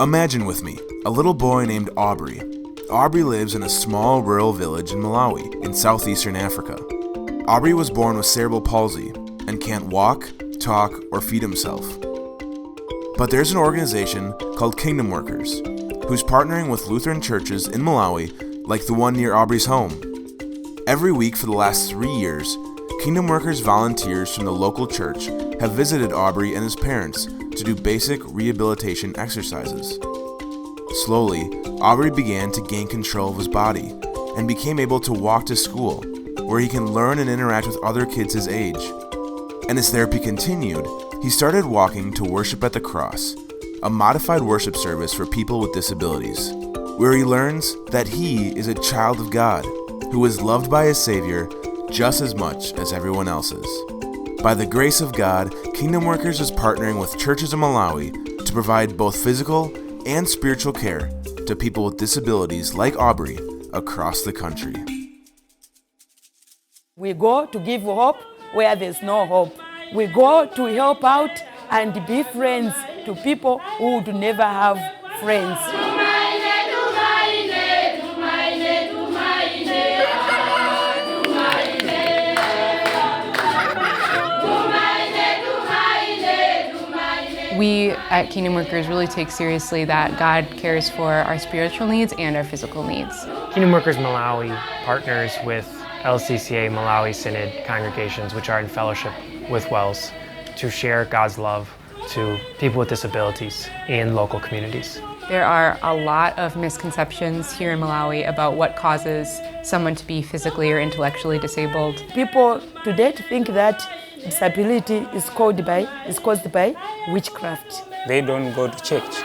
Imagine with me, a little boy named Aubrey. Aubrey lives in a small rural village in Malawi, in southeastern Africa. Aubrey was born with cerebral palsy and can't walk, talk, or feed himself. But there's an organization called Kingdom Workers, who's partnering with Lutheran churches in Malawi, like the one near Aubrey's home. Every week for the last 3 years, Kingdom Workers volunteers from the local church have visited Aubrey and his parents to do basic rehabilitation exercises. Slowly, Aubrey began to gain control of his body and became able to walk to school, where he can learn and interact with other kids his age. And as therapy continued, he started walking to Worship at the Cross, a modified worship service for people with disabilities, where he learns that he is a child of God who is loved by his Savior just as much as everyone else is. By the grace of God, Kingdom Workers is partnering with churches in Malawi to provide both physical and spiritual care to people with disabilities like Aubrey across the country. We go to give hope where there's no hope. We go to help out and be friends to people who would never have friends. We at Kingdom Workers really take seriously that God cares for our spiritual needs and our physical needs. Kingdom Workers Malawi partners with LCCA Malawi Synod congregations, which are in fellowship with WELS, to share God's love to people with disabilities in local communities. There are a lot of misconceptions here in Malawi about what causes someone to be physically or intellectually disabled. People today think that disability is caused by witchcraft. They don't go to church.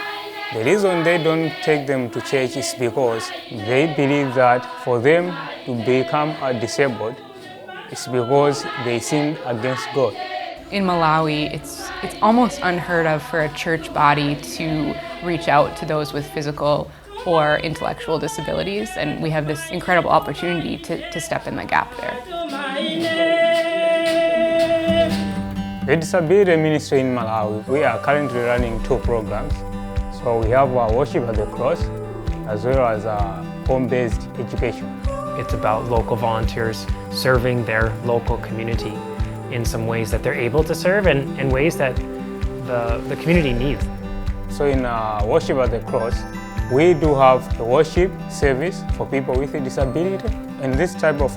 The reason they don't take them to church is because they believe that for them to become disabled is because they sinned against God. In Malawi, it's almost unheard of for a church body to reach out to those with physical or intellectual disabilities, and we have this incredible opportunity to step in the gap there. The disability ministry in Malawi, we are currently running 2 programs. So we have our Worship at the Cross, as well as home-based education. It's about local volunteers serving their local community in some ways that they're able to serve and ways that the community needs. So in Worship at the Cross, we do have a worship service for people with a disability. And this type of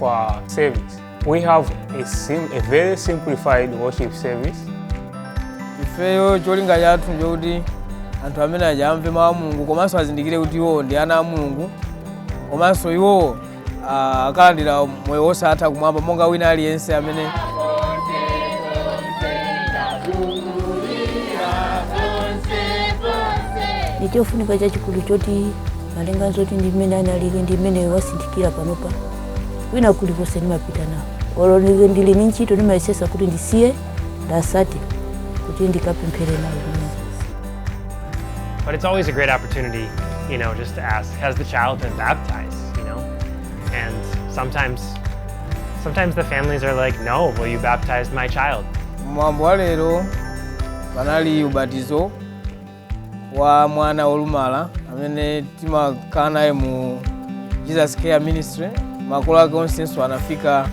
service, we have a very simplified worship service. Ifeyo cholinga chathu njokuti anthu amene ajamve mawu a Mulungu komanso azindikire kuti iwo ndi ana a Mulungu, komanso iwo akalandira moyo wosatha kumwamba monga wina aliyense amene. Nichofunika chachikulu choti malenga zoti ndi mmene analili ndi mmene wasindikira panopa wina kuliponse ndimapita nawo. Olo ndili ndi ntchito ndimayesesa kuti ndisiye ndasati kuti ndikapemphere nawo. But it's always a great opportunity, just to ask, has the child been baptized, And sometimes the families are like, no, will you baptize my child? Mwambo wa lero panali ubatizo wa mwana wolumala amene timakhala naye mu Jesus Care Ministry. Makolo ake onsenso anafika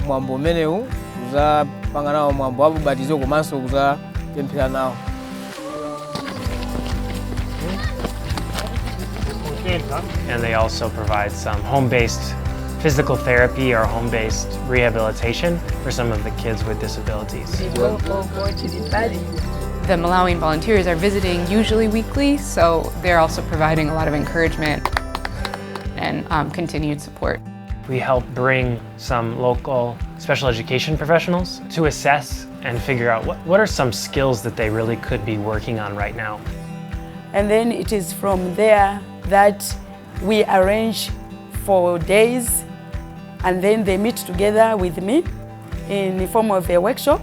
mwambo umenewu kuzapanga nawo mwambo wa ubatizo komanso kuzapemphera nawo. And they also provide some home-based physical therapy or home-based rehabilitation for some of the kids with disabilities. The Malawian volunteers are visiting usually weekly, so they're also providing a lot of encouragement and continued support. We help bring some local special education professionals to assess and figure out what are some skills that they really could be working on right now. And then it is from there that we arrange for days, and then they meet together with me in the form of a workshop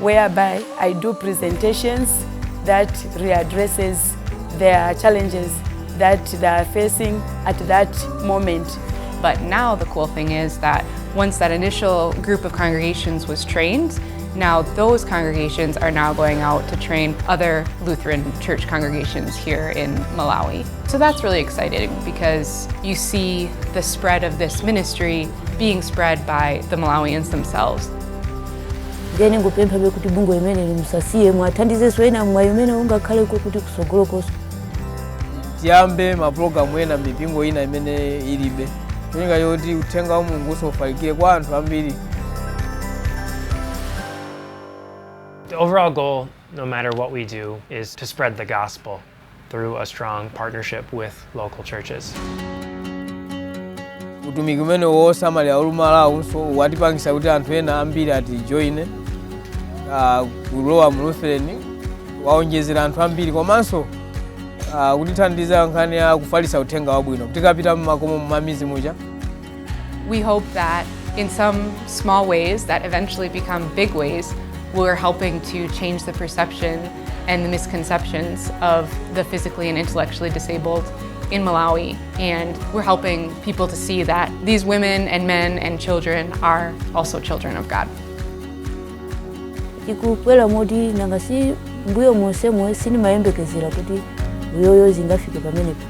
whereby I do presentations that readdresses their challenges that they are facing at that moment. But now the cool thing is that once that initial group of congregations was trained, now those congregations are now going out to train other Lutheran church congregations here in Malawi. So that's really exciting because you see the spread of this ministry being spread by the Malawians themselves. Ndene ngupempha kuti bungwe imene musasiye mwathandizenso ena mwayi umene ungakhaleko kuti kusogolokonso. Tiyambe mapulogalamu ena mipingo ina imene ilibe. Cholinga yoti uthenga wa Mulungu usafalikire kwa anthu ambiri. The overall goal, no matter what we do, is to spread the gospel through a strong partnership with local churches. Utumiki umene wosamalira olumala unso watipangisa kuti anthu ena ambiri atijoine kulowa mu Lutheran, waonjezera anthu ambiri komanso kutithandiza nkhani ya kufalisa uthenga wabwino tikapita mmakomo mamizi muja. We hope that in some small ways that eventually become big ways, we're helping to change the perception and the misconceptions of the physically and intellectually disabled in Malawi, and we're helping people to see that these women and men and children are also children of God. Tikukwela moti nangasi mbuyo monse sinimayembekezera kuti uyoyo zingafike pamenepo.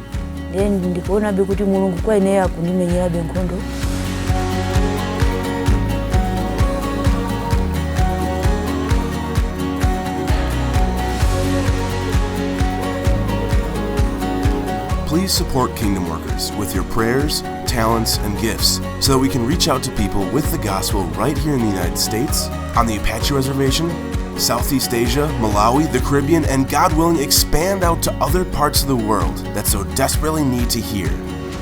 Then ndikuonabe kuti Mulungu kwa ineyo akundimenyerabe nkhondo. Please support Kingdom Workers with your prayers, talents, and gifts so that we can reach out to people with the gospel right here in the United States, on the Apache Reservation, Southeast Asia, Malawi, the Caribbean, and God willing, expand out to other parts of the world that so desperately need to hear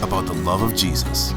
about the love of Jesus.